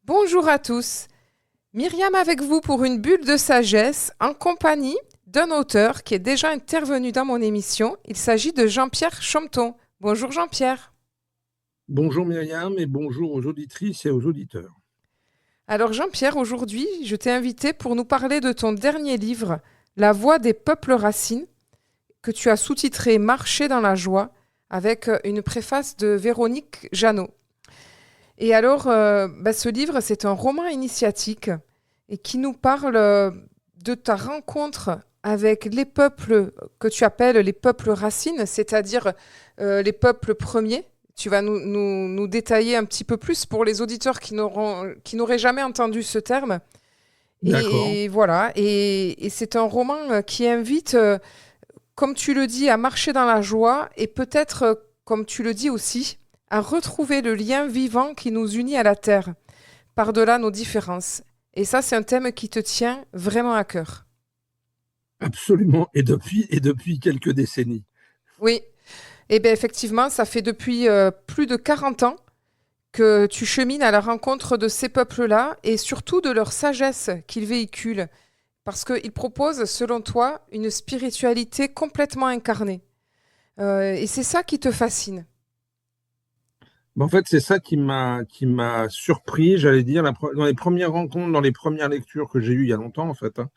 Bonjour à tous. Myriam avec vous pour une bulle de sagesse en compagnie d'un auteur qui est déjà intervenu dans mon émission. Il s'agit de Jean-Pierre Chometon. Bonjour Jean-Pierre. Bonjour Myriam et bonjour aux auditrices et aux auditeurs. Alors Jean-Pierre, aujourd'hui, je t'ai invité pour nous parler de ton dernier livre, La voix des peuples racines, que tu as sous-titré Marcher dans la joie, avec une préface de Véronique Jeannot. Et alors, ce livre, c'est un roman initiatique et qui nous parle de ta rencontre avec les peuples que tu appelles les peuples racines, c'est-à-dire les peuples premiers. Tu vas nous détailler un petit peu plus pour les auditeurs qui n'auraient jamais entendu ce terme. D'accord. Et voilà, et c'est un roman qui invite, comme tu le dis, à marcher dans la joie et peut-être, comme tu le dis aussi, à retrouver le lien vivant qui nous unit à la Terre, par-delà nos différences. Et ça, c'est un thème qui te tient vraiment à cœur. Absolument. Et depuis quelques décennies. Oui, et bien effectivement, ça fait depuis plus de 40 ans que tu chemines à la rencontre de ces peuples-là et surtout de leur sagesse qu'ils véhiculent, parce qu'ils proposent, selon toi, une spiritualité complètement incarnée. Et c'est ça qui te fascine. Mais en fait, c'est ça qui m'a surpris, j'allais dire, dans les premières rencontres, dans les premières lectures que j'ai eues il y a longtemps, en fait, hein,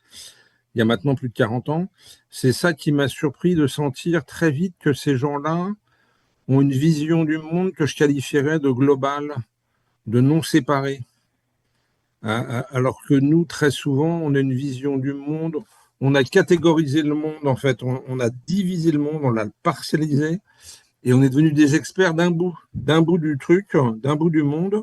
il y a maintenant plus de 40 ans. C'est ça qui m'a surpris de sentir très vite que ces gens-là ont une vision du monde que je qualifierais de globale, de non séparée. Alors que nous, très souvent, on a une vision du monde, on a catégorisé le monde, en fait, on a divisé le monde, on l'a parcellisé, et on est devenu des experts d'un bout du truc, d'un bout du monde.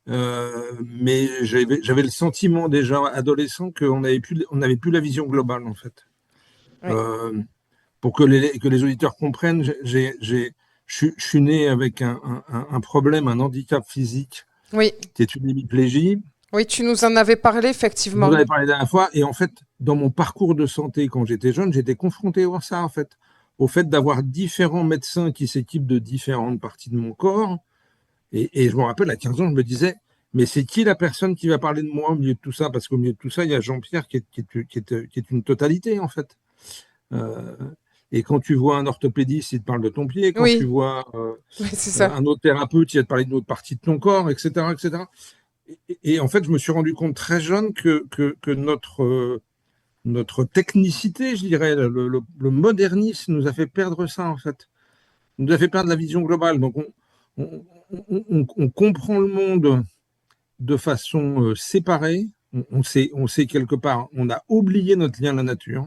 Mais j'avais le sentiment déjà adolescent qu'on n'avait plus la vision globale, en fait. Oui, Euh, pour que les auditeurs comprennent, je suis né avec un problème, un handicap physique oui, qui est une hémiplégie. oui, tu nous en avais parlé Je vous en effectivement. avais parlé la dernière fois. Et en fait, dans mon parcours de santé quand j'étais jeune, j'étais confronté à ça, en fait. Au fait d'avoir différents médecins qui s'équipent de différentes parties de mon corps. Et je me rappelle, à 15 ans, je me disais, mais c'est qui la personne qui va parler de moi au milieu de tout ça? Parce qu'au milieu de tout ça, il y a Jean-Pierre qui est une totalité, en fait. Euh, et quand tu vois un orthopédiste, il te parle de ton pied. Quand tu Oui, vois oui, c'est ça. un autre thérapeute, il va te parler d'une autre partie de ton corps, etc., etc. Et en fait, je me suis rendu compte très jeune que notre technicité, je dirais, le modernisme nous a fait perdre ça, en fait. Nous a fait perdre la vision globale. Donc, on, on comprend le monde de façon séparée. On sait quelque part, on a oublié notre lien à la nature.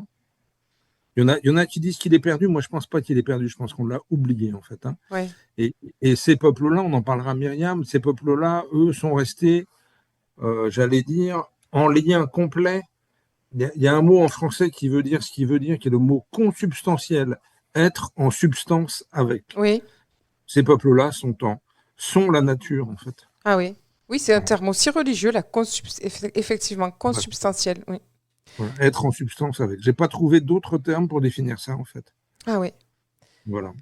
Il y en a qui disent qu'il est perdu. Moi, je pense pas qu'il est perdu. Je pense qu'on l'a oublié, en fait, hein. Ouais. Et, et ces peuples-là, on en parlera, Myriam, ces peuples-là, eux, sont restés, j'allais dire, en lien complet. Il y a un mot en français qui veut dire ce qu'il veut dire, qui est le mot consubstantiel, être en substance avec. Oui. Ces peuples-là sont la nature, en fait. Ah oui. Oui, c'est un Voilà. terme aussi religieux, effectivement, Voilà. consubstantiel. Oui. Voilà. Être en substance avec. J'ai pas trouvé d'autres termes pour définir ça, en fait. Ah oui. Voilà.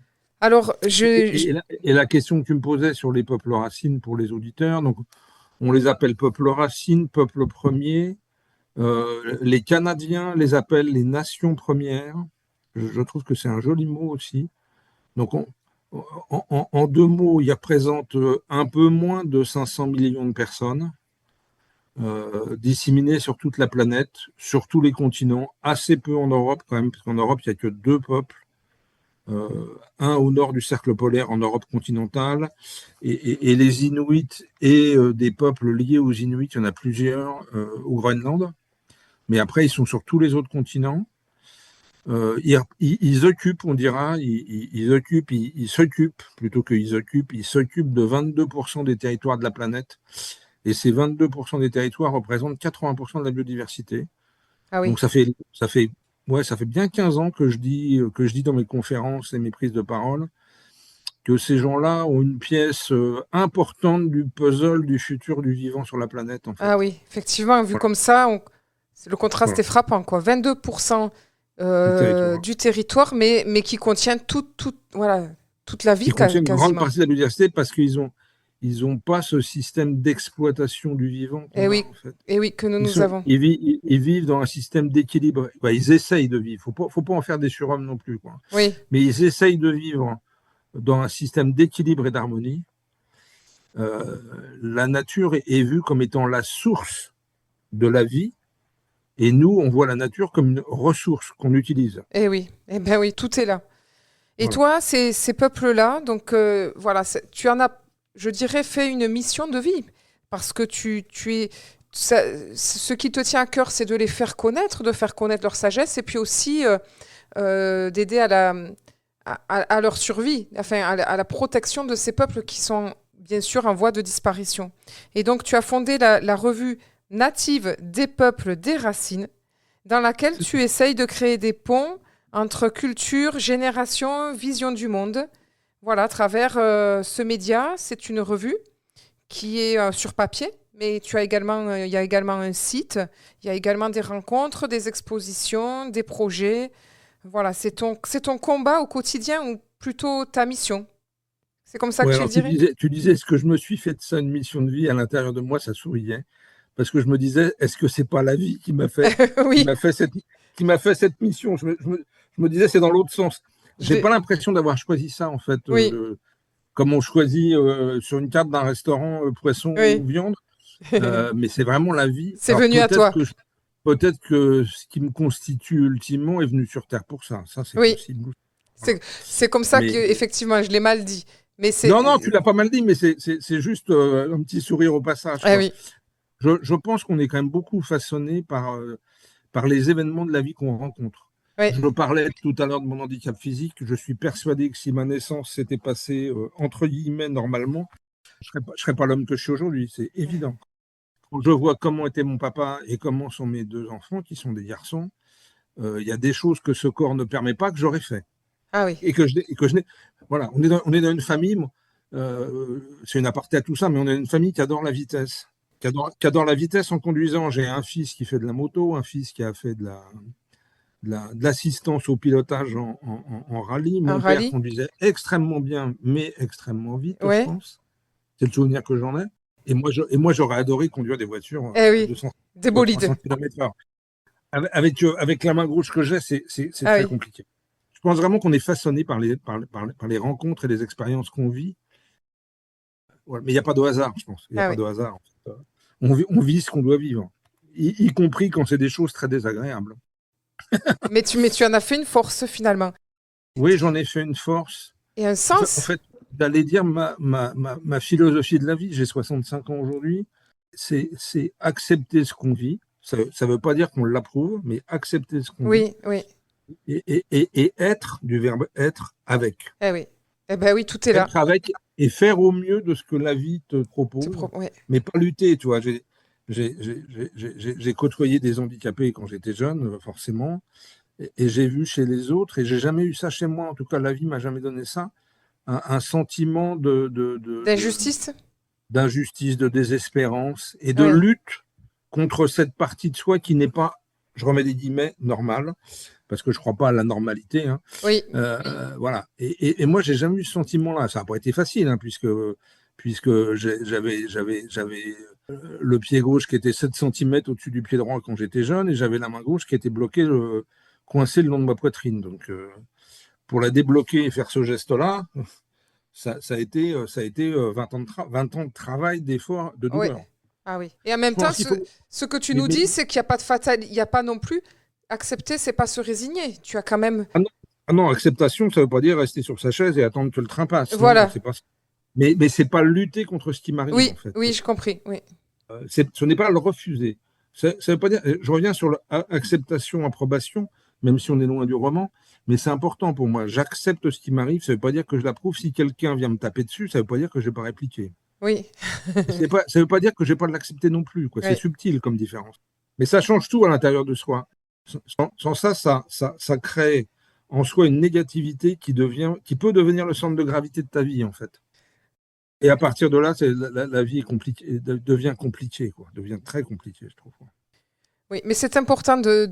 Alors, Et la question que tu me posais sur les peuples racines pour les auditeurs, donc on les appelle peuples racines, peuples premiers. Les Canadiens les appellent les nations premières. Je trouve que c'est un joli mot aussi. Donc, en deux mots, il représente un peu moins de 500 millions de personnes disséminées sur toute la planète, sur tous les continents, assez peu en Europe quand même, parce qu'en Europe, il n'y a que deux peuples. Un au nord du cercle polaire en Europe continentale, et les Inuits et des peuples liés aux Inuits, il y en a plusieurs au Groenland, mais après, ils sont sur tous les autres continents. Ils occupent, on dira, ils s'occupent, plutôt qu'ils occupent, ils s'occupent de 22% des territoires de la planète. Et ces 22% des territoires représentent 80% de la biodiversité. ah oui. Donc ça fait bien 15 ans que je dis dans mes conférences et mes prises de parole que ces gens-là ont une pièce importante du puzzle du futur du vivant sur la planète, en Ah fait. oui, effectivement, vu Voilà, comme ça, le contraste voilà, est frappant, quoi. 22% du territoire. du territoire, mais qui contient voilà, toute la vie Ils contiennent une grande quasiment. partie de la biodiversité parce ils n'ont pas ce système d'exploitation du vivant Et qu'on a, oui, en fait. et oui, que nous avons. Ils vivent dans un système d'équilibre. Bah, ils essayent de vivre. Faut pas en faire des surhommes non plus, quoi. Oui, Mais ils essayent de vivre dans un système d'équilibre et d'harmonie. Euh, la nature est vue comme étant la source de la vie, et nous, on voit la nature comme une ressource qu'on utilise. et oui, eh ben oui, tout est là. Et Voilà. toi, ces peuples-là, donc voilà, tu en as, je dirais, fait une mission de vie. Parce que tu es. Ce qui te tient à cœur, c'est de les faire connaître, de faire connaître leur sagesse, et puis aussi d'aider à leur survie, enfin à la protection de ces peuples qui sont bien sûr en voie de disparition. Et donc, tu as fondé la revue native des peuples des racines, dans laquelle tu essayes de créer des ponts entre culture, génération, vision du monde. Voilà, à travers ce média, c'est une revue qui est sur papier, mais il y a également un site, il y a également des rencontres, des expositions, des projets. Voilà, c'est ton combat au quotidien ou plutôt ta mission. C'est comme ça que Ouais, tu le alors dirais? tu disais, est-ce que je me suis fait de ça une mission de vie à l'intérieur de moi, ça souriait, parce que je me disais, est-ce que c'est pas la vie qui Oui, m'a fait cette mission? Je me disais, c'est dans l'autre sens. je J'ai pas l'ai- l'impression d'avoir choisi ça, en fait, oui, comme on choisit sur une carte d'un restaurant poisson ou oui. viande, mais c'est vraiment la vie. C'est Alors venu à toi. peut-être que ce qui me constitue ultimement est venu sur Terre pour ça. Ça, c'est Oui, possible. Voilà. c'est comme ça que, Mais effectivement, je l'ai mal dit. Mais non, non, c'est. tu l'as pas mal dit, mais c'est juste un petit sourire au passage, Ah quoi. oui, Je pense qu'on est quand même beaucoup façonné par les événements de la vie qu'on rencontre. oui, Je parlais tout à l'heure de mon handicap physique. Je suis persuadé que si ma naissance s'était passée entre guillemets normalement, je serais pas l'homme que je suis aujourd'hui. C'est évident. Quand je vois comment était mon papa et comment sont mes deux enfants, qui sont des garçons, il y a des choses que ce corps ne permet pas que j'aurais fait. ah oui, Et que je n'ai. Voilà, on est dans une famille, c'est une aparté à tout ça, mais on est une famille qui adore la vitesse. Qui adore la vitesse en conduisant. J'ai un fils qui fait de la moto, un fils qui a fait de l'assistance au pilotage en rallye. un Mon père rallye. conduisait extrêmement bien, mais extrêmement vite, je Ouais, pense. C'est le souvenir que j'en ai. Et moi, j'aurais adoré conduire des voitures eh à oui, 200 des ou à 300 bolides. km/h. Avec la main gauche que j'ai, c'est Ah très oui, compliqué. Je pense vraiment qu'on est façonné par les rencontres et les expériences qu'on vit. Ouais, mais il n'y a pas de hasard, je pense. Il n'y a ah pas oui. de hasard. En fait. On vit ce qu'on doit vivre, y compris quand c'est des choses très désagréables. Mais tu en as fait une force finalement. Oui, j'en ai fait une force. Et un En sens. fait, d'aller dire ma philosophie de la vie, j'ai 65 ans aujourd'hui, c'est accepter ce qu'on vit. Ça ne veut pas dire qu'on l'approuve, mais accepter ce qu'on vit Oui, oui, et être, du verbe être, avec. eh oui. Eh ben oui, tout est là. Être avec et faire au mieux de ce que la vie te propose, Ouais. mais pas lutter, tu vois. J'ai côtoyé des handicapés quand j'étais jeune, forcément, et j'ai vu chez les autres, et j'ai jamais eu ça chez moi, en tout cas la vie m'a jamais donné ça, un sentiment D'injustice? d'injustice, de désespérance et de Oui, lutte contre cette partie de soi qui n'est pas, je remets des guillemets, normale, parce que je ne crois pas à la normalité, hein. oui, Voilà. Et moi, j'ai jamais eu ce sentiment-là. Ça n'a pas été facile, hein, puisque j'avais le pied gauche qui était 7 cm au-dessus du pied droit quand j'étais jeune, et j'avais la main gauche qui était bloquée, coincée le long de ma poitrine. Donc, pour la débloquer et faire ce geste-là, ça a été 20 ans de travail, d'effort, de oui. douleur. Ah oui. Et en même Je temps, pense qu'il faut. ce que tu nous Mais, dis, c'est qu'il n'y a pas de fatal, il n'y a pas non plus accepter, c'est pas se résigner. Tu as quand même. ah non, ah non, acceptation, ça ne veut pas dire rester sur sa chaise et attendre que le train passe. Non, non, Voilà. c'est pas ça. Mais c'est pas lutter contre ce qui m'arrive, Oui, en fait. oui, je compris. Oui, Ce n'est pas le refuser. Ça veut pas dire. Je reviens sur l'acceptation, approbation, même si on est loin du roman, mais c'est important pour moi. J'accepte ce qui m'arrive, ça ne veut pas dire que je l'approuve. Si quelqu'un vient me taper dessus, ça ne veut pas dire que je n'ai pas répliqué. oui, Ça ne veut pas dire que je n'ai pas de l'accepter non plus, quoi. C'est oui, subtil comme différence. Mais ça change tout à l'intérieur de soi. Sans ça crée en soi une négativité qui peut devenir le centre de gravité de ta vie, en fait. Et à partir de là, la vie est compliquée, devient compliquée, quoi, devient très compliquée, je trouve. oui. Mais c'est important de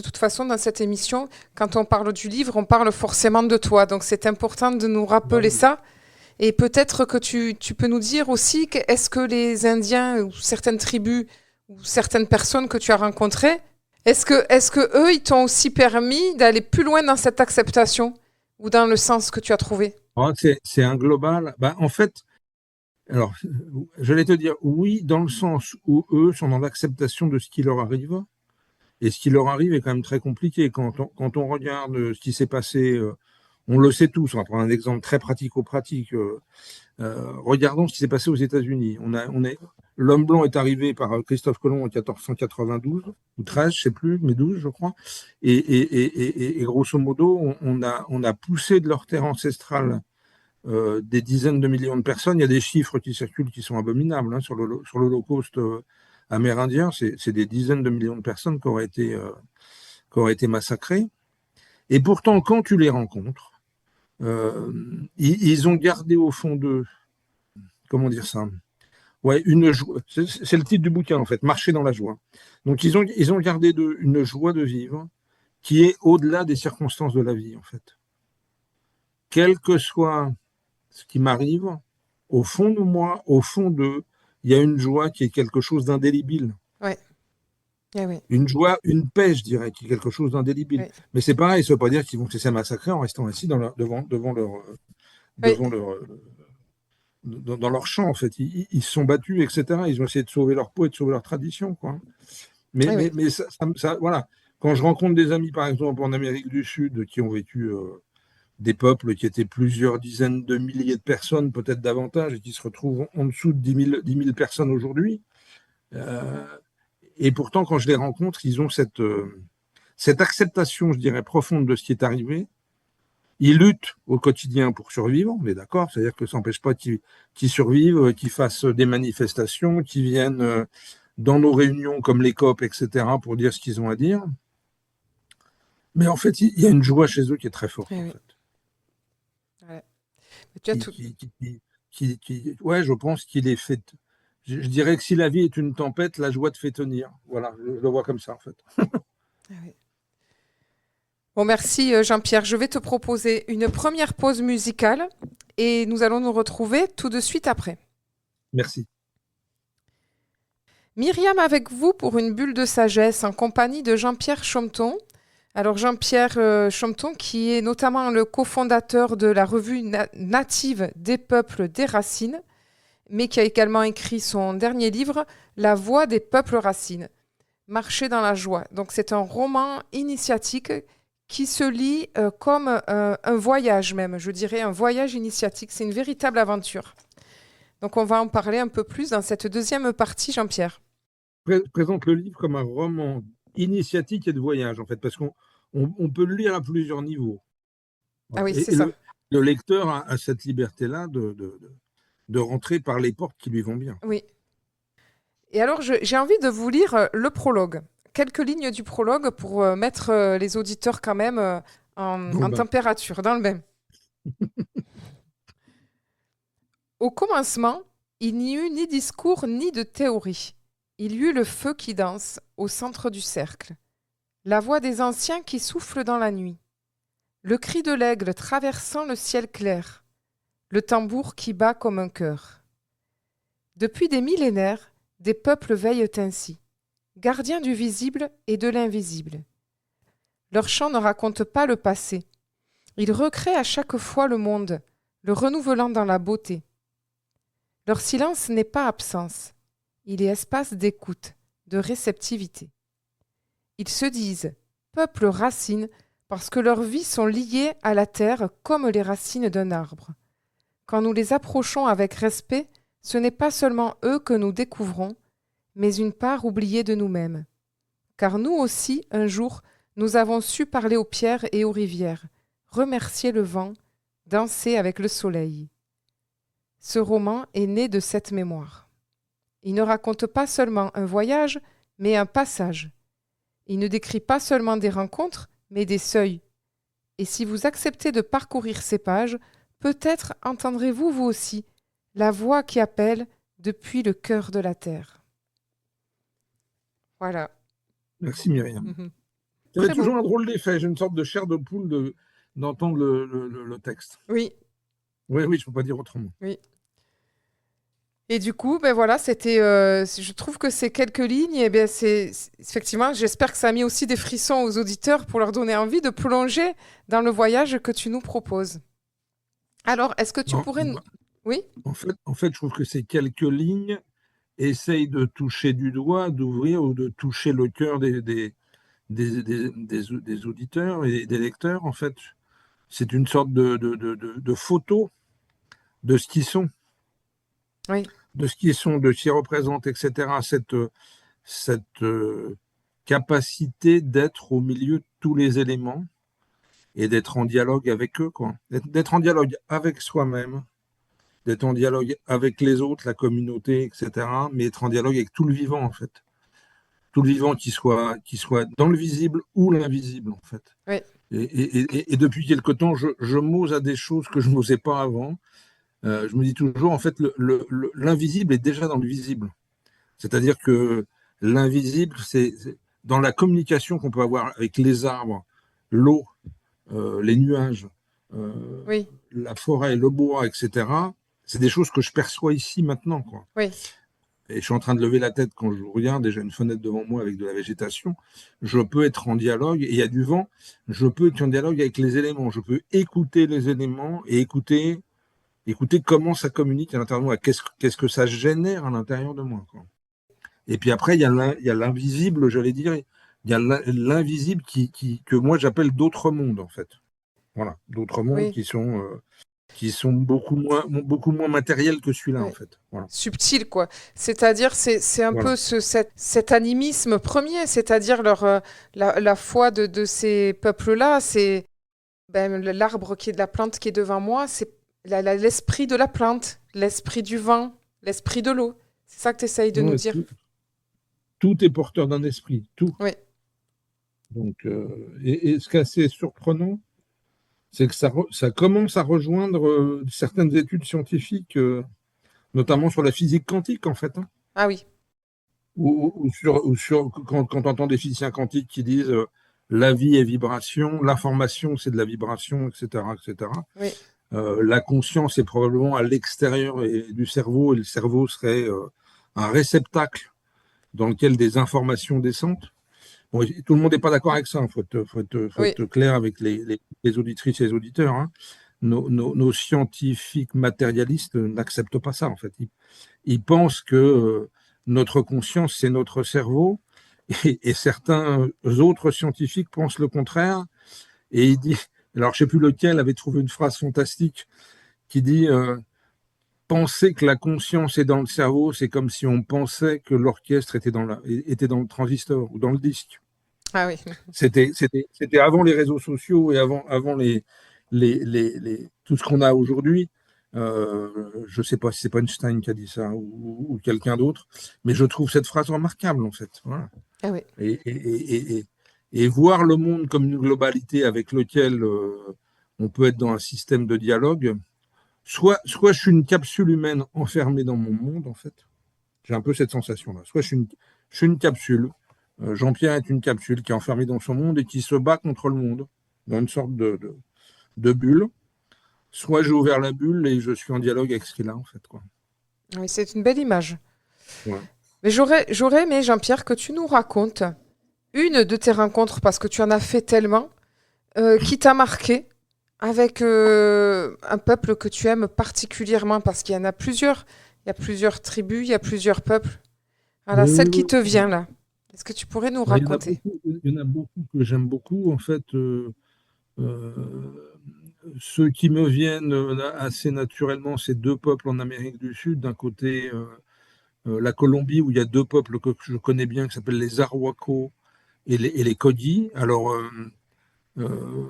toute façon, dans cette émission, quand on parle du livre, on parle forcément de toi. Donc c'est important de nous Bah rappeler oui. ça. Et peut-être que tu peux nous dire aussi, est-ce que les Indiens ou certaines tribus ou certaines personnes que tu as rencontrées, est-ce que eux, ils t'ont aussi permis d'aller plus loin dans cette acceptation ou dans le sens que tu as trouvé? C'est un global. En fait, alors, j'allais te dire oui, dans le sens où eux sont dans l'acceptation de ce qui leur arrive. Et ce qui leur arrive est quand même très compliqué. Quand on regarde ce qui s'est passé, on le sait tous, on va prendre un exemple très pratico-pratique. Regardons ce qui s'est passé aux États-Unis. L'homme blanc est arrivé par Christophe Colomb en 1492, ou 13, je ne sais plus, mais 12, je crois. Et grosso modo, on a poussé de leur terre ancestrale des dizaines de millions de personnes. Il y a des chiffres qui circulent qui sont abominables hein, sur l'Holocauste amérindien. C'est des dizaines de millions de personnes qui auraient été massacrées. Et pourtant, quand tu les rencontres, ils ont gardé au fond d'eux, comment dire ça? Ouais, une joie. C'est le titre du bouquin, en fait, Marcher dans la joie. Donc, ils ont gardé une joie de vivre qui est au-delà des circonstances de la vie, en fait. Quel que soit ce qui m'arrive, au fond de moi, au fond d'eux, il y a une joie qui est quelque chose d'indélébile. Ouais. Eh oui. Une joie, une paix, je dirais, qui est quelque chose d'indélébile. Oui. Mais c'est pareil, ça ne veut pas dire qu'ils vont se laisser massacrer en restant assis devant Oui. leur champ, en fait. Ils se sont battus, etc. Ils ont essayé de sauver leur peau et de sauver leur tradition, quoi. Mais, Oui, mais, oui. mais voilà. Quand je rencontre des amis, par exemple, en Amérique du Sud, qui ont vécu des peuples qui étaient plusieurs dizaines de milliers de personnes, peut-être davantage, et qui se retrouvent en dessous de 10 000 personnes aujourd'hui, et pourtant, quand je les rencontre, ils ont cette acceptation, je dirais, profonde de ce qui est arrivé. Ils luttent au quotidien pour survivre, on est d'accord, c'est-à-dire que ça n'empêche pas qu'ils survivent, qu'ils fassent des manifestations, qu'ils viennent dans nos réunions comme les COP, etc., pour dire ce qu'ils ont à dire. Mais en fait, il y a une joie chez eux qui est très forte, Oui, en oui. fait. Ouais. Tu as tout. Ouais, je pense qu'il est fait. Je dirais que si la vie est une tempête, la joie te fait tenir. Voilà, je le vois comme ça, en fait. Ah oui. Bon, merci Jean-Pierre. Je vais te proposer une première pause musicale et nous allons nous retrouver tout de suite après. Merci. Myriam avec vous pour une bulle de sagesse en compagnie de Jean-Pierre Chometon. Alors Jean-Pierre Chometon qui est notamment le cofondateur de la revue native des peuples des racines, mais qui a également écrit son dernier livre, La voix des peuples racines, Marcher dans la joie. Donc c'est un roman initiatique qui se lit comme un voyage même, je dirais un voyage initiatique. C'est une véritable aventure. Donc on va en parler un peu plus dans cette deuxième partie, Jean-Pierre. Présente le livre comme un roman initiatique et de voyage, en fait, parce qu'on peut le lire à plusieurs niveaux. Ah Voilà. oui, c'est Et ça. le lecteur a cette liberté-là de rentrer par les portes qui lui vont bien. Oui. Et alors j'ai envie de vous lire le prologue. Quelques lignes du prologue pour mettre les auditeurs quand même Bon, en température, dans le bain. Au commencement, il n'y eut ni discours ni de théorie. Il y eut le feu qui danse au centre du cercle, la voix des anciens qui souffle dans la nuit, le cri de l'aigle traversant le ciel clair, le tambour qui bat comme un cœur. Depuis des millénaires, des peuples veillent ainsi, gardiens du visible et de l'invisible. Leurs chants ne racontent pas le passé. Ils recréent à chaque fois le monde, le renouvelant dans la beauté. Leur silence n'est pas absence, il est espace d'écoute, de réceptivité. Ils se disent peuple racine parce que leurs vies sont liées à la terre comme les racines d'un arbre. Quand nous les approchons avec respect, ce n'est pas seulement eux que nous découvrons, mais une part oubliée de nous-mêmes. Car nous aussi, un jour, nous avons su parler aux pierres et aux rivières, remercier le vent, danser avec le soleil. Ce roman est né de cette mémoire. Il ne raconte pas seulement un voyage, mais un passage. Il ne décrit pas seulement des rencontres, mais des seuils. Et si vous acceptez de parcourir ces pages, peut-être entendrez-vous vous aussi la voix qui appelle depuis le cœur de la terre. Voilà. Merci Myriam. Ça fait Très beau. toujours un drôle d'effet. J'ai une sorte de chair de poule d'entendre le texte. Oui. Oui, oui, je ne peux pas dire autrement. Oui. Et du coup, ben voilà, je trouve que ces quelques lignes, eh bien, effectivement, j'espère que ça a mis aussi des frissons aux auditeurs pour leur donner envie de plonger dans le voyage que tu nous proposes. Alors, est-ce que tu Non, pourrais... Oui? en fait, je trouve que ces quelques lignes essayent de toucher du doigt, d'ouvrir ou de toucher le cœur des auditeurs et des lecteurs. En fait, c'est une sorte de photo de ce qu'ils sont, Oui, de ce qu'ils sont, de ce qu'ils représentent, etc. Cette capacité d'être au milieu de tous les éléments et d'être en dialogue avec eux, quoi. D'être en dialogue avec soi-même, d'être en dialogue avec les autres, la communauté, etc. Mais être en dialogue avec tout le vivant, en fait. Tout le vivant qui soit dans le visible ou l'invisible, en fait. oui, Et depuis quelque temps, je m'ose à des choses que je n'osais pas avant. Je me dis toujours, en fait, l'invisible est déjà dans le visible. C'est-à-dire que l'invisible, c'est dans la communication qu'on peut avoir avec les arbres, l'eau, les nuages, euh, oui, la forêt, le bois, etc. C'est des choses que je perçois ici maintenant, quoi. oui, Et je suis en train de lever la tête quand je regarde, déjà une fenêtre devant moi avec de la végétation. Je peux être en dialogue, et il y a du vent, je peux être en dialogue avec les éléments. Je peux écouter les éléments et écouter comment ça communique à l'intérieur de moi, qu'est-ce que ça génère à l'intérieur de moi, quoi. Et puis après, il y a l'invisible, j'allais dire, il y a l'invisible que moi j'appelle d'autres mondes, en fait. Voilà, d'autres mondes oui, qui sont beaucoup moins matériels que celui-là, en oui. fait. Voilà. Subtil, quoi. C'est-à-dire, c'est un Voilà. peu cet animisme premier, c'est-à-dire la foi de ces peuples-là, c'est ben, l'arbre qui est de la plante qui est devant moi, c'est l'esprit de la plante, l'esprit du vent, l'esprit de l'eau. C'est ça que tu essayes de nous Ouais, dire. tout est porteur d'un esprit, tout. Oui, Donc, et ce qui est assez surprenant, c'est que ça commence à rejoindre certaines études scientifiques, notamment sur la physique quantique, en fait, hein. ah oui, Quand on entend des physiciens quantiques qui disent la vie est vibration, l'information c'est de la vibration, etc., etc. oui, La conscience est probablement à l'extérieur du cerveau et le cerveau serait un réceptacle dans lequel des informations descendent. Bon, tout le monde n'est pas d'accord avec ça. Il faut oui, être clair avec les auditrices et les auditeurs, hein. Nos scientifiques matérialistes n'acceptent pas ça, en fait. Ils pensent que notre conscience, c'est notre cerveau, et certains autres scientifiques pensent le contraire. Et il dit, alors je ne sais plus lequel avait trouvé une phrase fantastique qui dit penser que la conscience est dans le cerveau, c'est comme si on pensait que l'orchestre était dans le transistor ou dans le disque. ah oui, C'était avant les réseaux sociaux et avant tout ce qu'on a aujourd'hui. Je ne sais pas si c'est pas Einstein qui a dit ça ou quelqu'un d'autre, mais je trouve cette phrase remarquable, en fait. Voilà. ah oui, Et voir le monde comme une globalité avec lequel on peut être dans un système de dialogue, soit je suis une capsule humaine enfermée dans mon monde, en fait. J'ai un peu cette sensation-là. Soit je suis une capsule. Jean-Pierre est une capsule qui est enfermée dans son monde et qui se bat contre le monde, dans une sorte de bulle. Soit j'ai ouvert la bulle et je suis en dialogue avec ce qu'il a, en fait, quoi. oui, c'est une belle image. Ouais. Mais j'aurais aimé, Jean-Pierre, que tu nous racontes une de tes rencontres, parce que tu en as fait tellement, qui t'a marqué avec un peuple que tu aimes particulièrement, parce qu'il y en a plusieurs. Il y a plusieurs tribus, il y a plusieurs peuples. Voilà, Oui, oui, celle qui oui. te vient là. Est-ce que tu pourrais nous Ouais, raconter? il y en a beaucoup que j'aime beaucoup, en fait. Euh, Ceux qui me viennent assez naturellement, c'est deux peuples en Amérique du Sud. D'un côté, la Colombie, où il y a deux peuples que je connais bien, qui s'appellent les Arhuaco et les Kodji. Alors, euh,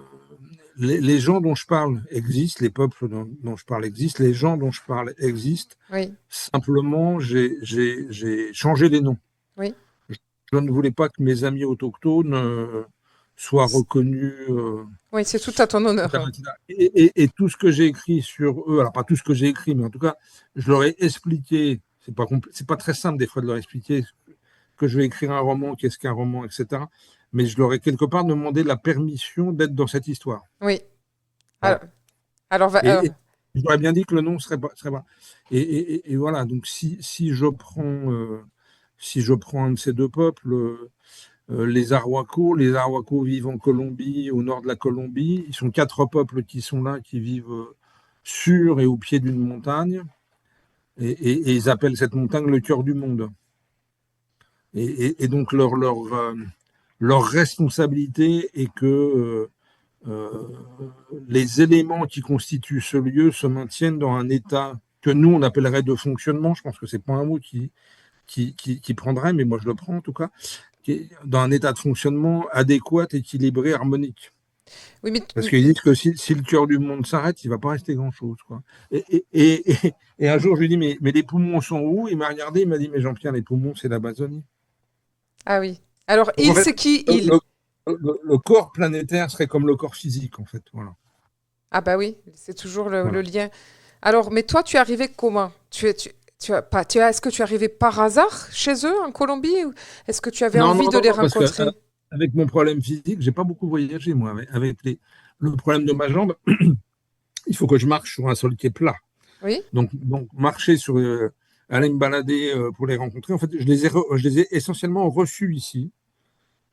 les gens dont je parle existent, les peuples dont je parle existent, les gens dont je parle existent. Oui, Simplement, j'ai changé les noms. oui. Je ne voulais pas que mes amis autochtones soient reconnus. Oui, c'est tout à ton honneur. Etc., etc. Et tout ce que j'ai écrit sur eux, alors pas tout ce que j'ai écrit, mais en tout cas, je leur ai expliqué, c'est pas très simple des fois de leur expliquer que je vais écrire un roman, qu'est-ce qu'un roman, etc. Mais je leur ai quelque part demandé la permission d'être dans cette histoire. Oui. Alors, Voilà. alors, Et, et- j'aurais bien dit que le nom serait pas. Et voilà, donc si je prends un de ces deux peuples, les Arhuacos vivent en Colombie, au nord de la Colombie. Ils sont quatre peuples qui sont là, qui vivent sur et au pied d'une montagne. Et ils appellent cette montagne le cœur du monde. Et donc leur responsabilité est que les éléments qui constituent ce lieu se maintiennent dans un état que nous, on appellerait de fonctionnement. Je pense que ce n'est pas un mot qui prendrait, mais moi je le prends en tout cas, qui est dans un état de fonctionnement adéquat, équilibré, harmonique. Oui, mais Parce qu'ils disent que si le cœur du monde s'arrête, il ne va pas rester grand-chose, quoi. Et un jour, je lui dis, mais les poumons sont où? Il m'a regardé, il m'a dit, mais Jean-Pierre, les poumons, c'est l'Amazonie. ah oui. Alors, Donc, en il, fait, c'est qui le, il? le corps planétaire serait comme le corps physique, en fait. Voilà. Ah bah oui, c'est toujours le Voilà. lien. Alors, mais toi, tu es arrivé comment? Est-ce que tu es arrivé par hasard chez eux en Colombie ou est-ce que tu avais Non, envie non, de non, les non, parce que rencontrer? avec mon problème physique, j'ai pas beaucoup voyagé, moi. Avec le problème de ma jambe, il faut que je marche sur un sol qui est plat. Oui? Donc marcher aller me balader pour les rencontrer, en fait, je les ai essentiellement reçus ici.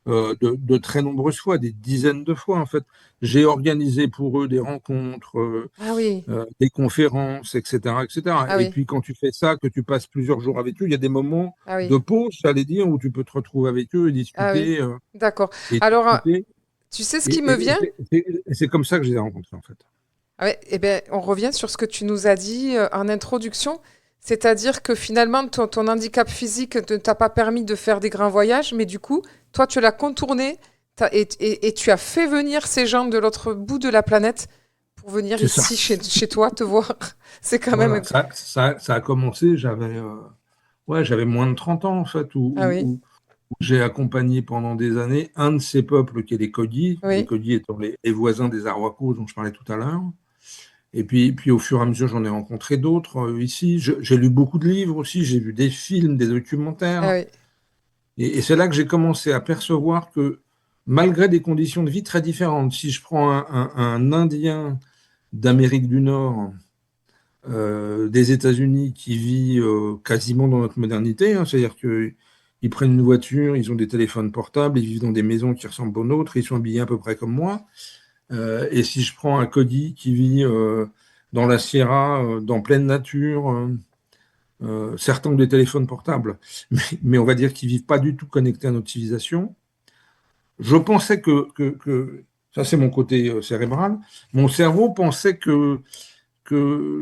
De très nombreuses fois, des dizaines de fois en fait. J'ai organisé pour eux des rencontres, Ah oui, des conférences, etc., etc. ah Et oui, puis quand tu fais ça, que tu passes plusieurs jours avec eux, il y a des moments ah de oui, pause, j'allais dire, où tu peux te retrouver avec eux ah oui. D'accord. et Alors, discuter. tu sais ce Et, qui me et- et vient? c'est comme ça que je les ai rencontrés en fait. Ah ouais, eh ben, on revient sur ce que tu nous as dit en introduction, c'est-à-dire que finalement, ton handicap physique ne t'a pas permis de faire des grands voyages, mais du coup, toi, tu l'as contourné et tu as fait venir ces gens de l'autre bout de la planète pour venir C'est ça. ici chez toi te voir. C'est quand même... Voilà, ça a commencé, j'avais moins de 30 ans en fait, Ah oui, où j'ai accompagné pendant des années un de ces peuples qui est les oui, Kodis étant les voisins des Arhuacos dont je parlais tout à l'heure. Et puis au fur et à mesure, j'en ai rencontré d'autres ici. J'ai lu beaucoup de livres aussi, j'ai vu des films, des ah documentaires. oui, Et c'est là que j'ai commencé à percevoir que malgré des conditions de vie très différentes, si je prends un Indien d'Amérique du Nord, des États-Unis qui vit quasiment dans notre modernité, hein, c'est-à-dire qu'ils prennent une voiture, ils ont des téléphones portables, ils vivent dans des maisons qui ressemblent aux nôtres, ils sont habillés à peu près comme moi. Et si je prends un Cody qui vit dans la Sierra, dans pleine nature, certains ont des téléphones portables, mais on va dire qu'ils vivent pas du tout connectés à notre civilisation. Je pensais que ça c'est mon côté cérébral, mon cerveau pensait que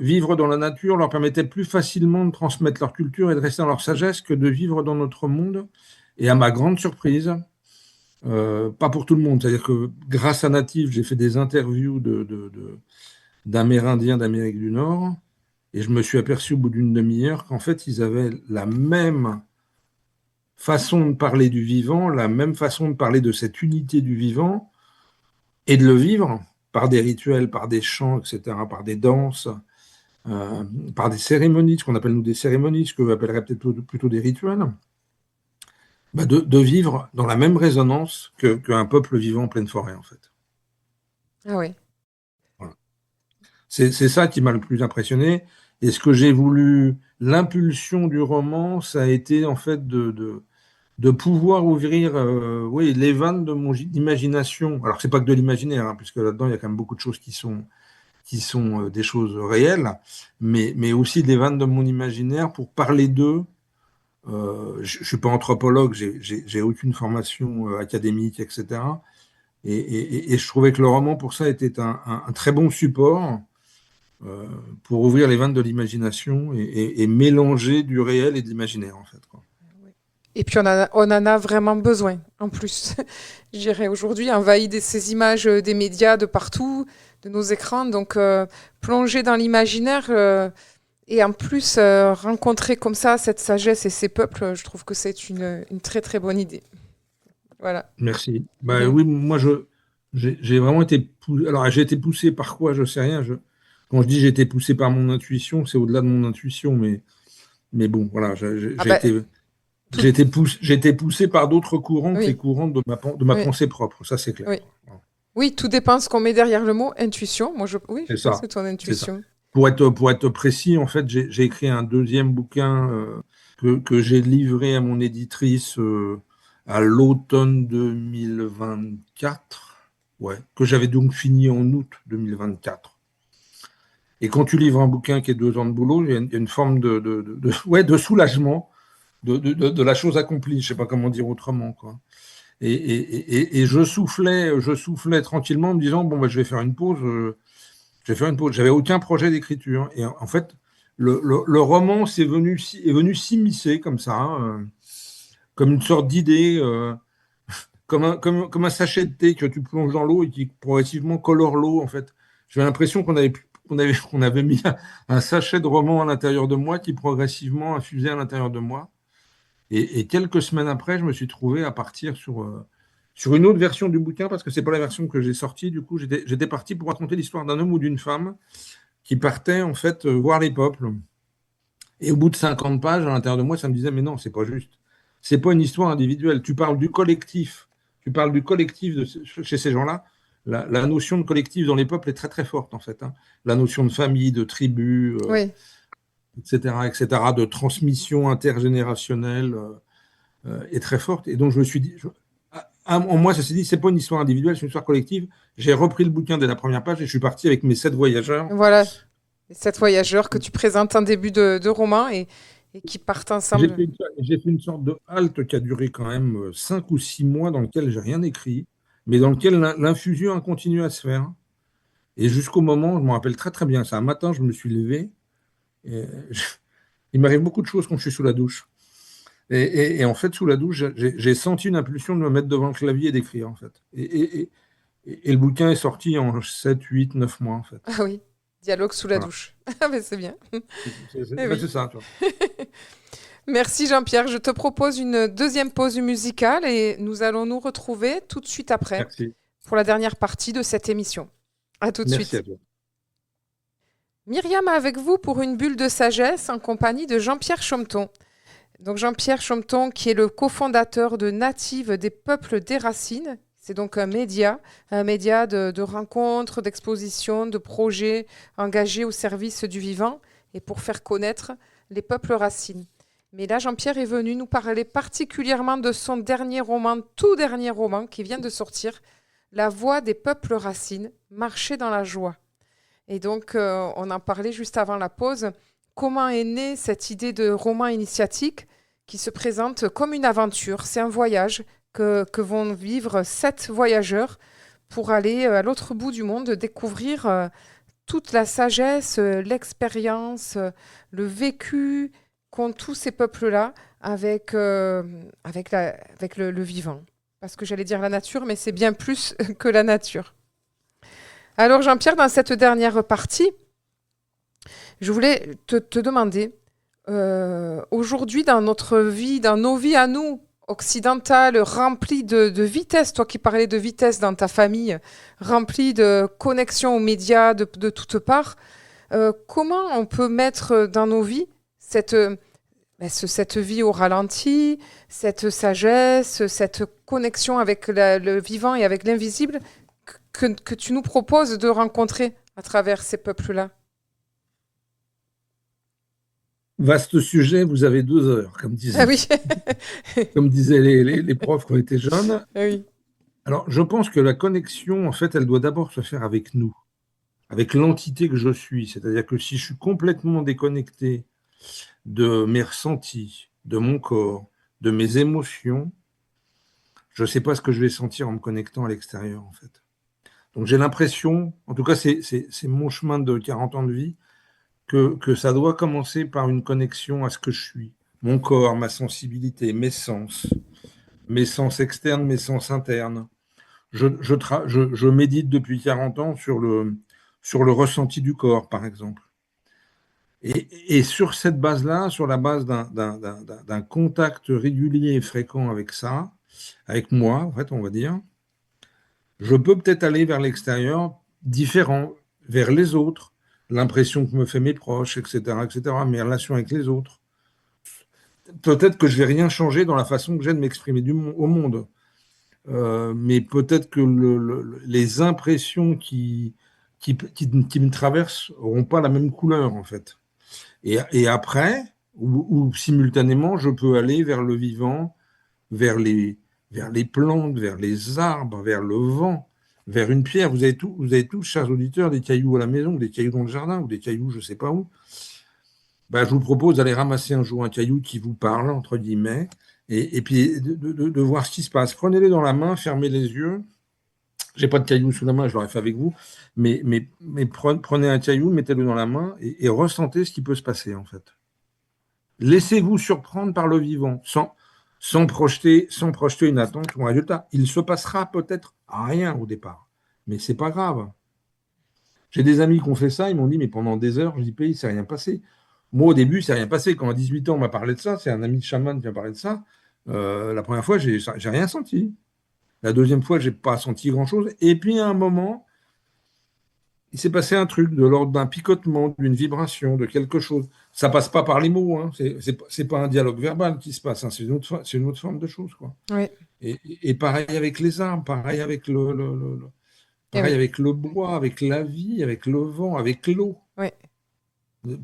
vivre dans la nature leur permettait plus facilement de transmettre leur culture et de rester dans leur sagesse que de vivre dans notre monde. Et à ma grande surprise, pas pour tout le monde, c'est-à-dire que grâce à Native, j'ai fait des interviews d'Amérindiens d'Amérique du Nord, et je me suis aperçu au bout d'une demi-heure qu'en fait, ils avaient la même façon de parler du vivant, la même façon de parler de cette unité du vivant, et de le vivre par des rituels, par des chants, etc., par des danses, euh, par des cérémonies, ce qu'on appelle nous des cérémonies, ce que vous appellerez peut-être plutôt des rituels, bah de vivre dans la même résonance qu'un peuple vivant en pleine forêt, en fait. ah oui. Voilà. C'est ça qui m'a le plus impressionné. Et ce que j'ai voulu, l'impulsion du roman, ça a été en fait de pouvoir ouvrir oui, les vannes de mon imagination. Alors, c'est pas que de l'imaginaire, hein, puisque là-dedans, il y a quand même beaucoup de choses qui sont des choses réelles, mais aussi des vannes de mon imaginaire pour parler d'eux. Je ne suis pas anthropologue, j'ai aucune formation académique, etc. Et je trouvais que le roman, pour ça, était un très bon support euh, pour ouvrir les vannes de l'imagination et mélanger du réel et de l'imaginaire, en fait, quoi. Et puis on en a vraiment besoin, en plus. Je dirais aujourd'hui, envahi de ces images des médias de partout, de nos écrans. Donc, plonger dans l'imaginaire et en plus rencontrer comme ça cette sagesse et ces peuples, je trouve que c'est une très très bonne idée. Voilà. Merci. Bah, oui, moi, j'ai vraiment été poussé. Alors, j'ai été poussé par quoi? Je sais rien. Quand je dis j'ai été poussé par mon intuition, c'est au-delà de mon intuition, mais bon, voilà, Ah j'ai bah, été. tout, J'ai été poussé par d'autres courants que les oui, courants de ma oui, pensée propre, ça c'est clair. oui. Oui, tout dépend ce qu'on met derrière le mot intuition. Oui, C'est je pense que ça, c'est ton c'est ça. intuition. Pour être précis, en fait, j'ai écrit un deuxième bouquin que j'ai livré à mon éditrice à l'automne 2024, ouais, que j'avais donc fini en août 2024. Et quand tu livres un bouquin qui est 2 ans de boulot, il y a une forme ouais, de soulagement de la chose accomplie. Je ne sais pas comment dire autrement, quoi. Et je soufflais tranquillement en me disant, bon, bah, je vais faire une pause. Je vais faire une pause. J'avais aucun projet d'écriture. Et en fait, le roman est venu s'immiscer comme ça, hein, comme une sorte d'idée, comme un sachet de thé que tu plonges dans l'eau et qui progressivement colore l'eau, en fait. J'avais l'impression qu'on avait mis un sachet de roman à l'intérieur de moi qui progressivement infusait à l'intérieur de moi. Et quelques semaines après, je me suis trouvé à partir sur une autre version du bouquin, parce que c'est pas la version que j'ai sortie. Du coup, j'étais parti pour raconter l'histoire d'un homme ou d'une femme qui partait en fait voir les peuples. Et au bout de 50 pages, à l'intérieur de moi, ça me disait, mais non, c'est pas juste. C'est pas une histoire individuelle. Tu parles du collectif. Tu parles du collectif chez ces gens-là. La notion de collectif dans les peuples est très très forte en fait, hein. La notion de famille, de tribu, Oui. etc., etc., de transmission intergénérationnelle est très forte. Et donc je me suis dit, en moi, ça s'est dit, c'est pas une histoire individuelle, c'est une histoire collective. J'ai repris le bouquin dès la première page et je suis parti avec mes 7 voyageurs. Voilà, les 7 voyageurs que tu présentes en début de roman et qui partent ensemble. J'ai fait une sorte de halte qui a duré quand même 5 ou 6 mois dans lequel j'ai rien écrit, mais dans lequel l'infusion a continué à se faire. Et jusqu'au moment, je me rappelle très très bien, c'est un matin, je me suis levé. Et il m'arrive beaucoup de choses quand je suis sous la douche. Et en fait, sous la douche, j'ai senti une impulsion de me mettre devant le clavier et d'écrire, en fait. Et le bouquin est sorti en 7, 8, 9 mois, en fait. Ah oui, dialogue sous la Voilà. douche. Ah mais c'est bien. Eh Ouais, oui. c'est ça, tu vois. Merci Jean-Pierre. Je te propose une deuxième pause musicale et nous allons nous retrouver tout de suite après Merci. pour la dernière partie de cette émission. À tout de Merci à suite. toi. Myriam avec vous pour une bulle de sagesse en compagnie de Jean-Pierre Chometon. Donc Jean-Pierre Chometon qui est le cofondateur de Native des Peuples des Racines. C'est donc un média de rencontres, d'expositions, de projets engagés au service du vivant et pour faire connaître les peuples racines. Mais là, Jean-Pierre est venu nous parler particulièrement de son dernier roman, tout dernier roman qui vient de sortir, La Voix des peuples racines, Marcher dans la joie. Et donc, on en parlait juste avant la pause. Comment est née cette idée de roman initiatique qui se présente comme une aventure? C'est un voyage que vont vivre 7 voyageurs pour aller à l'autre bout du monde découvrir toute la sagesse, l'expérience, le vécu qu'ont tous ces peuples-là avec le vivant. Parce que j'allais dire la nature, mais c'est bien plus que la nature. Alors Jean-Pierre, dans cette dernière partie, je voulais te demander, aujourd'hui dans notre vie, dans nos vies à nous, occidentales, remplies de vitesse, toi qui parlais de vitesse dans ta famille, remplies de connexions aux médias de toutes parts, comment on peut mettre dans nos vies cette vie au ralenti, cette sagesse, cette connexion avec le vivant et avec l'invisible que tu nous proposes de rencontrer à travers ces peuples-là? Vaste sujet, vous avez 2 heures, Ah oui, comme disaient les profs qui ont été jeunes. ah oui, Alors, je pense que la connexion, en fait, elle doit d'abord se faire avec nous, avec l'entité que je suis. C'est-à-dire que si je suis complètement déconnecté de mes ressentis, de mon corps, de mes émotions, je ne sais pas ce que je vais sentir en me connectant à l'extérieur, en fait. Donc j'ai l'impression, en tout cas c'est mon chemin de 40 ans de vie, que ça doit commencer par une connexion à ce que je suis. Mon corps, ma sensibilité, mes sens externes, mes sens internes. Je médite depuis 40 ans sur le ressenti du corps, par exemple. Et sur cette base-là, sur la base d'un contact régulier et fréquent avec ça, avec moi, en fait, on va dire, je peux peut-être aller vers l'extérieur différent, vers les autres, l'impression que me fait mes proches, etc., mes relations avec les autres. Peut-être que je vais rien changer dans la façon que j'ai de m'exprimer au monde. Mais peut-être que les impressions qui qui me traversent n'auront pas la même couleur, en fait. Et après, ou simultanément, je peux aller vers le vivant, vers les plantes, vers les arbres, vers le vent, vers une pierre. Vous avez tous, chers auditeurs, des cailloux à la maison, des cailloux dans le jardin, ou des cailloux je ne sais pas où. Ben, je vous propose d'aller ramasser un jour un caillou qui vous parle, entre guillemets, et puis de voir ce qui se passe. Prenez-les dans la main, fermez les yeux. J'ai pas de caillou sous la main, je l'aurais fait avec vous, mais prenez un caillou, mettez-le dans la main et ressentez ce qui peut se passer, en fait. Laissez-vous surprendre par le vivant, sans projeter une attente ou un résultat. Il se passera peut-être rien au départ, mais c'est pas grave. J'ai des amis qui ont fait ça, ils m'ont dit, mais pendant des heures, je dis, il ne s'est rien passé. Moi, au début, il ne s'est rien passé. Quand à 18 ans, on m'a parlé de ça, c'est un ami de chaman qui m'a parlé de ça. La première fois, j'ai rien senti. La deuxième fois, je n'ai pas senti grand-chose. Et puis, à un moment, il s'est passé un truc de l'ordre d'un picotement, d'une vibration, de quelque chose. Ça passe pas par les mots, hein. C'est pas un dialogue verbal qui se passe, hein. C'est une autre forme de chose, quoi. Oui. Et pareil avec les arbres, pareil avec pareil avec le bois, avec la vie, avec le vent, avec l'eau. Oui.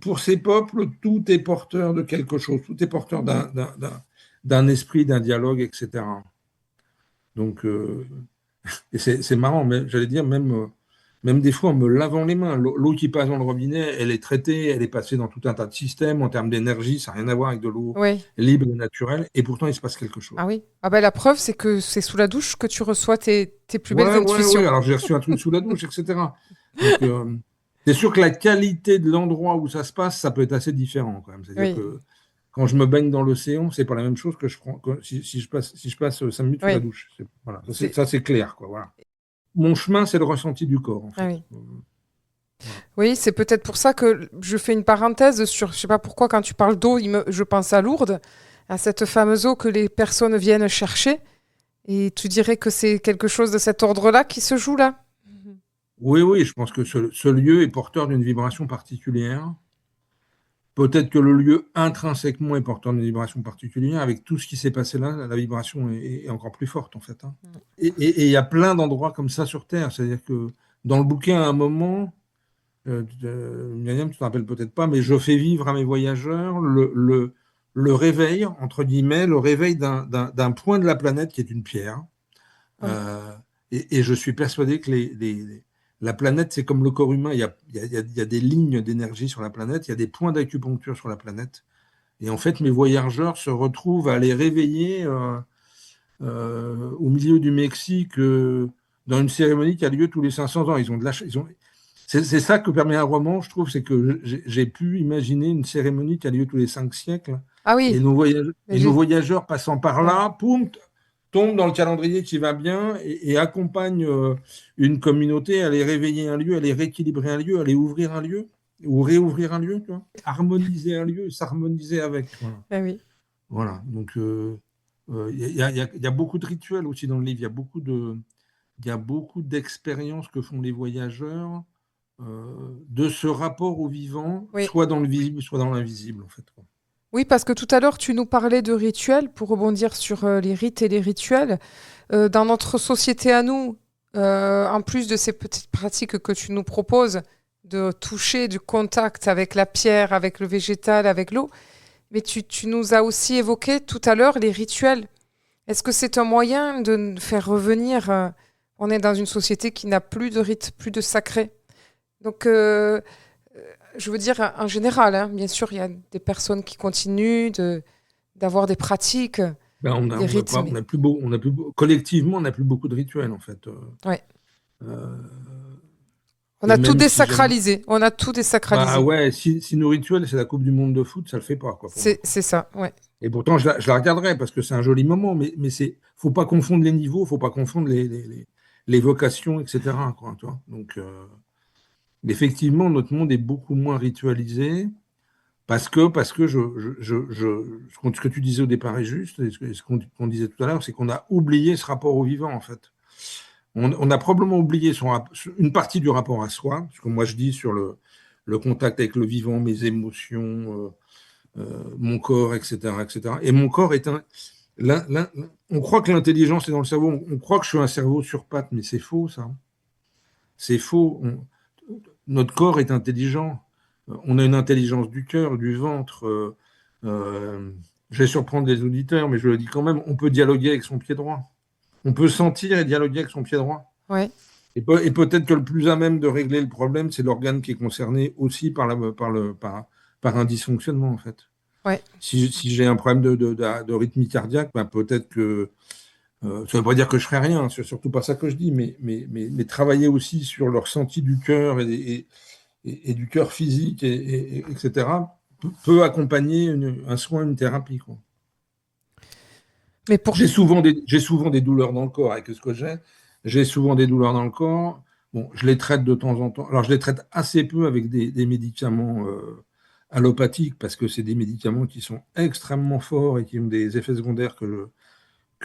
Pour ces peuples, tout est porteur de quelque chose, tout est porteur d'un esprit, d'un dialogue, etc. Donc, et c'est marrant, mais j'allais dire, même des fois, en me lavant les mains, l'eau qui passe dans le robinet, elle est traitée, elle est passée dans tout un tas de systèmes en termes d'énergie, ça n'a rien à voir avec de l'eau libre et naturelle, et pourtant, il se passe quelque chose. Ah oui. Ah ben, la preuve, c'est que c'est sous la douche que tu reçois tes plus belles intuitions. Oui, alors j'ai reçu un truc sous la douche, etc. Donc, c'est sûr que la qualité de l'endroit où ça se passe, ça peut être assez différent quand même. C'est-à-dire que quand je me baigne dans l'océan, c'est pas la même chose que si je passe 5 minutes sous la douche. Voilà. Ça, c'est clair, quoi. Voilà. Mon chemin, c'est le ressenti du corps, en fait. Ah oui. Oui, c'est peut-être pour ça que je fais une parenthèse sur, je sais pas pourquoi, quand tu parles d'eau, je pense à Lourdes, à cette fameuse eau que les personnes viennent chercher. Et tu dirais que c'est quelque chose de cet ordre-là qui se joue là? Oui, je pense que ce lieu est porteur d'une vibration particulière. Peut-être que le lieu intrinsèquement est porteur d'une vibration particulière. Avec tout ce qui s'est passé là, la vibration est encore plus forte, en fait. Hein. Et il y a plein d'endroits comme ça sur Terre. C'est-à-dire que dans le bouquin, à un moment, Myriam, tu ne te rappelles peut-être pas, mais je fais vivre à mes voyageurs le réveil, entre guillemets, le réveil d'un point de la planète qui est une pierre. Et je suis persuadé que la planète, c'est comme le corps humain. Il y a des lignes d'énergie sur la planète, il y a des points d'acupuncture sur la planète. Et en fait, mes voyageurs se retrouvent à les réveiller au milieu du Mexique dans une cérémonie qui a lieu tous les 500 ans. C'est ça que permet un roman, je trouve, c'est que j'ai pu imaginer une cérémonie qui a lieu tous les 5 siècles. Ah oui. Et nos voyageurs passant par là, poum, tombent dans le calendrier qui va bien et accompagnent une communauté à aller réveiller un lieu, à aller rééquilibrer un lieu, à aller ouvrir un lieu ou réouvrir un lieu, tu vois, harmoniser un lieu et s'harmoniser avec. Voilà. Ah oui. Voilà. Donc, il y a beaucoup de rituels aussi dans le livre. Il y a beaucoup d'expériences que font les voyageurs de ce rapport au vivant, soit dans le visible, soit dans l'invisible, en fait. Oui, parce que tout à l'heure, tu nous parlais de rituels, pour rebondir sur les rites et les rituels. Dans notre société à nous, en plus de ces petites pratiques que tu nous proposes, de toucher, du contact avec la pierre, avec le végétal, avec l'eau, mais tu nous as aussi évoqué tout à l'heure les rituels. Est-ce que c'est un moyen de faire revenir on est dans une société qui n'a plus de rites, plus de sacré. Donc, je veux dire, en général, hein, bien sûr, il y a des personnes qui continuent d'avoir des pratiques, des rites. Collectivement, on n'a plus beaucoup de rituels, en fait. Ouais. On a tout désacralisé. On a tout désacralisé. Bah ouais, si nos rituels, c'est la Coupe du Monde de foot, ça le fait pas, quoi. C'est ça, ouais. Et pourtant, je la regarderai parce que c'est un joli moment, mais faut pas confondre les niveaux, faut pas confondre les vocations, etc. Quoi, tu vois. Donc, effectivement, notre monde est beaucoup moins ritualisé parce que ce que tu disais au départ est juste, et ce qu'on disait tout à l'heure, c'est qu'on a oublié ce rapport au vivant, en fait. On a probablement oublié une partie du rapport à soi, ce que moi je dis sur le contact avec le vivant, mes émotions, mon corps, etc., etc. Et mon corps est on croit que l'intelligence est dans le cerveau, on croit que je suis un cerveau sur pattes, mais c'est faux, ça. C'est faux. notre corps est intelligent. On a une intelligence du cœur, du ventre. Je vais surprendre les auditeurs, mais je le dis quand même, on peut dialoguer avec son pied droit. On peut sentir et dialoguer avec son pied droit. Ouais. Et peut-être que le plus à même de régler le problème, c'est l'organe qui est concerné aussi par un dysfonctionnement, en fait. Ouais. Si j'ai un problème de rythmie cardiaque, ben peut-être que ça ne veut pas dire que je ferai rien, c'est surtout pas ça que je dis, mais travailler aussi sur le ressenti du cœur et du cœur physique, etc., peut accompagner un soin, une thérapie, quoi. Mais pour... J'ai souvent des douleurs dans le corps avec ce que j'ai. J'ai souvent des douleurs dans le corps. Bon, je les traite de temps en temps. Alors, je les traite assez peu avec des médicaments allopathiques parce que c'est des médicaments qui sont extrêmement forts et qui ont des effets secondaires que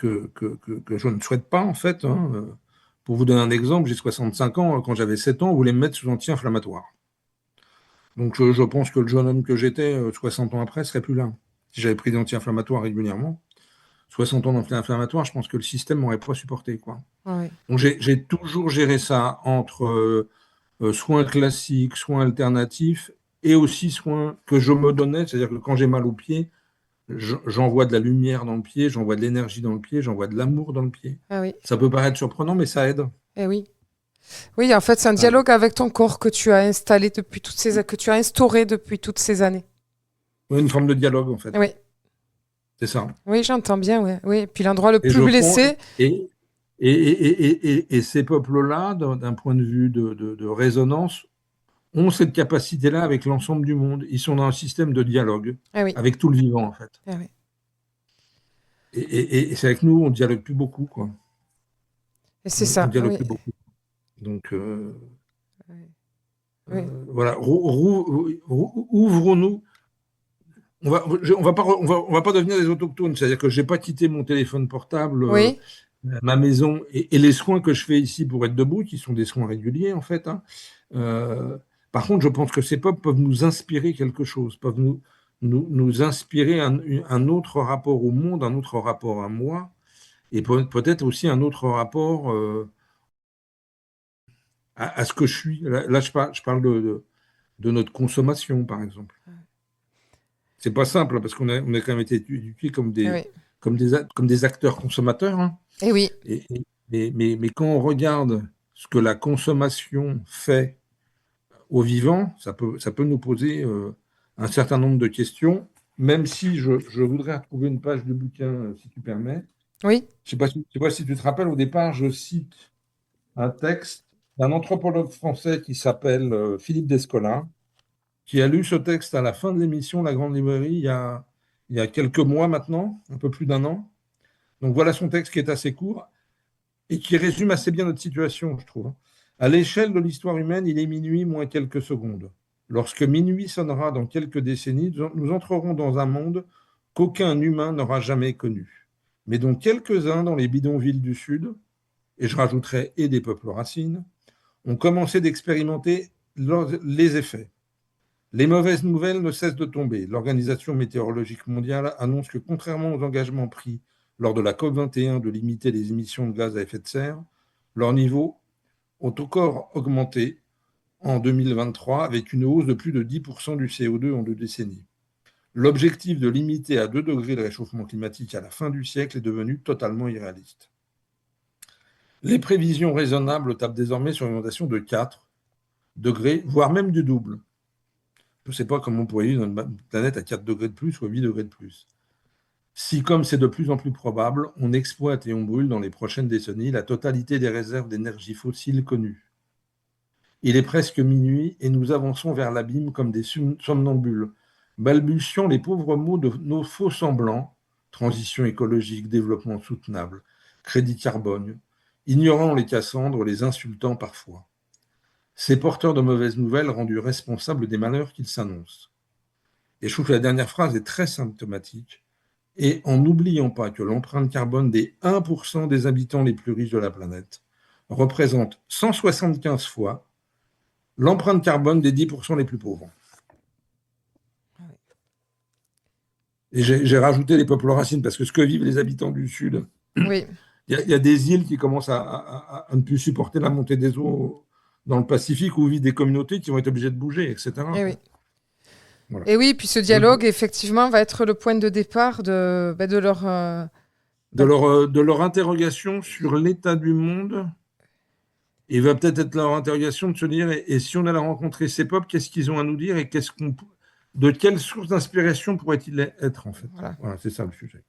je ne souhaite pas, en fait, hein. Pour vous donner un exemple, j'ai 65 ans. Quand j'avais 7 ans, on voulait me mettre sous anti-inflammatoire. Donc, je pense que le jeune homme que j'étais, 60 ans après, serait plus là. Si j'avais pris des anti-inflammatoires régulièrement, 60 ans d'anti-inflammatoire, je pense que le système n'aurait pas supporté, quoi. Ouais. Donc, j'ai toujours géré ça entre soins classiques, soins alternatifs et aussi soins que je me donnais. C'est-à-dire que quand j'ai mal au pied, j'envoie de la lumière dans le pied, j'envoie de l'énergie dans le pied, j'envoie de l'amour dans le pied. Ah oui. Ça peut paraître surprenant, mais ça aide. Eh oui. Oui, en fait, c'est un dialogue avec ton corps que tu as installé depuis que tu as instauré depuis toutes ces années. Oui, une forme de dialogue, en fait. Oui. C'est ça. Oui, j'entends bien, ouais. Oui. Et puis l'endroit le Et plus blessé. et ces peuples-là, d'un point de vue de résonance, ont cette capacité-là avec l'ensemble du monde. Ils sont dans un système de dialogue Ah oui. avec tout le vivant, en fait. Ah oui. Et c'est avec nous, on ne dialogue plus beaucoup, quoi. Et c'est On ça. ne dialogue Oui. plus beaucoup. Donc, Oui. voilà, ouvrons-nous. On va pas devenir des autochtones. C'est-à-dire que je n'ai pas quitté mon téléphone portable, Oui. ma maison et les soins que je fais ici pour être debout, qui sont des soins réguliers, en fait, hein. Par contre, je pense que ces peuples peuvent nous inspirer quelque chose, peuvent nous inspirer un autre rapport au monde, un autre rapport à moi, et peut-être aussi un autre rapport à ce que je suis. Là, je parle de notre consommation, par exemple. C'est pas simple, parce qu'on a quand même été éduqués comme Oui. comme des acteurs consommateurs, hein. Et oui. Mais quand on regarde ce que la consommation fait aux vivants, ça peut nous poser un certain nombre de questions, même si je voudrais retrouver une page du bouquin, si tu permets. Oui. Je ne sais pas si tu te rappelles, au départ, je cite un texte d'un anthropologue français qui s'appelle Philippe Descola, qui a lu ce texte à la fin de l'émission La Grande Librairie il y a quelques mois maintenant, un peu plus d'un an. Donc voilà son texte qui est assez court et qui résume assez bien notre situation, je trouve. À l'échelle de l'histoire humaine, il est minuit moins quelques secondes. Lorsque minuit sonnera dans quelques décennies, nous entrerons dans un monde qu'aucun humain n'aura jamais connu, mais dont quelques-uns dans les bidonvilles du Sud, et je rajouterai et des peuples racines, ont commencé d'expérimenter les effets. Les mauvaises nouvelles ne cessent de tomber. L'Organisation météorologique mondiale annonce que, contrairement aux engagements pris lors de la COP21 de limiter les émissions de gaz à effet de serre, leurs niveaux ont encore augmenté en 2023 avec une hausse de plus de 10% du CO2 en 2 décennies. L'objectif de limiter à 2 degrés le réchauffement climatique à la fin du siècle est devenu totalement irréaliste. Les prévisions raisonnables tablent désormais sur une augmentation de 4 degrés, voire même du double. Je ne sais pas comment on pourrait vivre dans une planète à 4 degrés de plus ou à 8 degrés de plus. Si, comme c'est de plus en plus probable, on exploite et on brûle dans les prochaines décennies la totalité des réserves d'énergie fossile connues. Il est presque minuit et nous avançons vers l'abîme comme des somnambules, balbutiant les pauvres mots de nos faux semblants, transition écologique, développement soutenable, crédit carbone, ignorant les Cassandres, les insultant parfois. Ces porteurs de mauvaises nouvelles rendus responsables des malheurs qu'ils s'annoncent. Et je trouve que la dernière phrase est très symptomatique. Et en n'oubliant pas que l'empreinte carbone des 1% des habitants les plus riches de la planète représente 175 fois l'empreinte carbone des 10% les plus pauvres. Et j'ai rajouté les peuples racines parce que ce que vivent les habitants du Sud, Oui. il y a des îles qui commencent à ne plus supporter la montée des eaux dans le Pacifique où vivent des communautés qui vont être obligées de bouger, etc. Et oui. Voilà. Et oui, puis ce dialogue, effectivement, va être le point de départ de leur... De leur interrogation sur l'état du monde, et va peut-être être leur interrogation de se dire, et si on allait rencontrer ces peuples, qu'est-ce qu'ils ont à nous dire et de quelle source d'inspiration pourrait-il être, en fait. Voilà, c'est ça le sujet.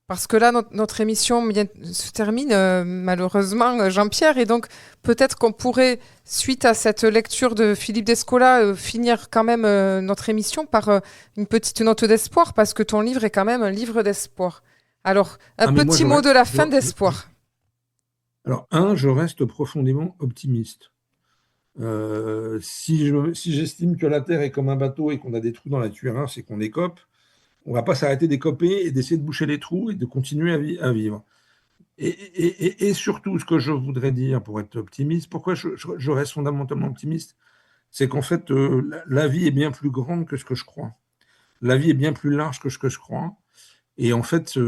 Parce que là, notre émission se termine, malheureusement, Jean-Pierre, et donc peut-être qu'on pourrait, suite à cette lecture de Philippe Descola, finir quand même notre émission par une petite note d'espoir, parce que ton livre est quand même un livre d'espoir. Alors, un petit mot de la fin d'espoir. Alors, je reste profondément optimiste. Si j'estime que la Terre est comme un bateau et qu'on a des trous dans la cuirasse et qu'on écope, on ne va pas s'arrêter d'écoper et d'essayer de boucher les trous et de continuer à vivre. Et surtout, ce que je voudrais dire pour être optimiste, pourquoi je reste fondamentalement optimiste, c'est qu'en fait, la vie est bien plus grande que ce que je crois. La vie est bien plus large que ce que je crois. Et en fait,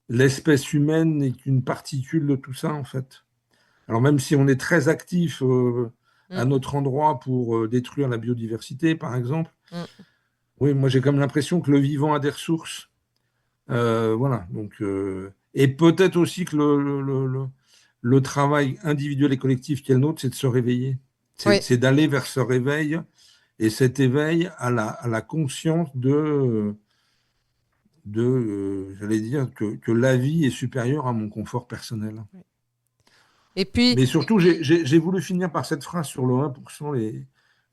l'espèce humaine n'est qu'une particule de tout ça, en fait. Alors même si on est très actif à notre endroit pour détruire la biodiversité, par exemple, oui, moi j'ai comme l'impression que le vivant a des ressources. Voilà. Donc, et peut-être aussi que le travail individuel et collectif qui est le nôtre, c'est de se réveiller. C'est d'aller vers ce réveil et cet éveil à la conscience j'allais dire, que la vie est supérieure à mon confort personnel. Et puis, mais surtout, j'ai voulu finir par cette phrase sur le 1%,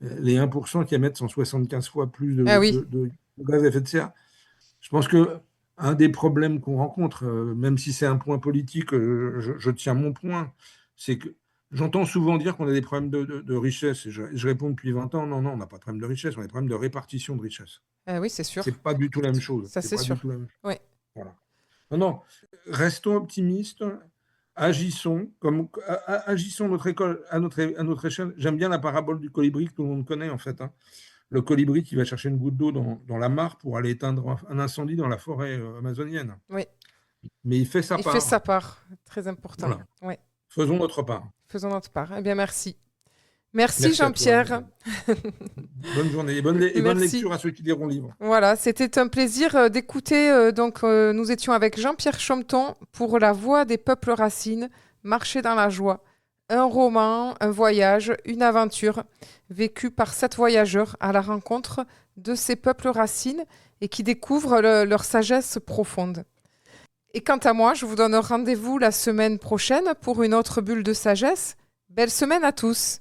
les 1% qui émettent 175 fois plus de gaz à effet de serre. Je pense qu'un des problèmes qu'on rencontre, même si c'est un point politique, je tiens mon point, c'est que j'entends souvent dire qu'on a des problèmes de richesse. Et je réponds depuis 20 ans, non, on n'a pas de problème de richesse, on a des problèmes de répartition de richesse. Oui, c'est sûr. C'est pas du tout la même chose. Ça, c'est sûr. Oui. Voilà. Non, restons optimistes, agissons notre école à notre échelle. J'aime bien la parabole du colibri que tout le monde connaît, en fait. Le colibri qui va chercher une goutte d'eau dans la mare pour aller éteindre un incendie dans la forêt amazonienne. Oui. Mais il fait sa part. Il fait sa part, très important. Voilà. Oui. Faisons notre part. Faisons notre part. Eh bien, merci. Merci Jean-Pierre. Bonne journée et bonne lecture à ceux qui liront le livre. Voilà, c'était un plaisir d'écouter. Nous étions avec Jean-Pierre Chometon pour La Voix des peuples racines, Marcher dans la joie. Un roman, un voyage, une aventure vécue par 7 voyageurs à la rencontre de ces peuples racines et qui découvrent leur sagesse profonde. Et quant à moi, je vous donne rendez-vous la semaine prochaine pour une autre bulle de sagesse. Belle semaine à tous!